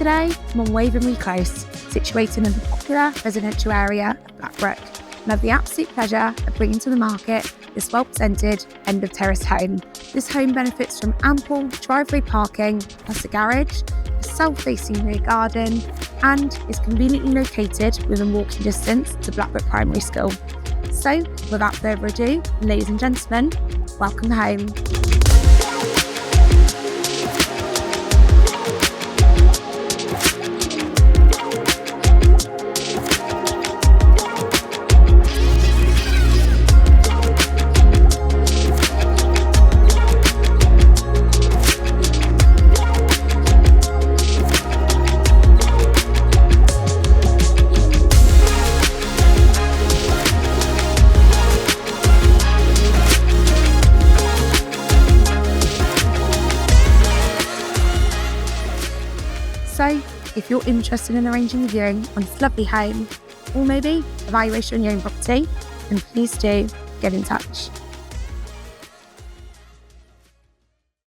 Today, I'm on Waverney Close, situated in the popular residential area of Blackbrook, and I have the absolute pleasure of bringing to the market this well-presented end-of-terrace home. This home benefits from ample driveway parking, plus a garage, a south-facing rear garden, and is conveniently located within walking distance to Blackbrook Primary School. So, without further ado, ladies and gentlemen, welcome home. So, if you're interested in arranging a viewing on this lovely home, or maybe evaluation on your own property, then please do get in touch.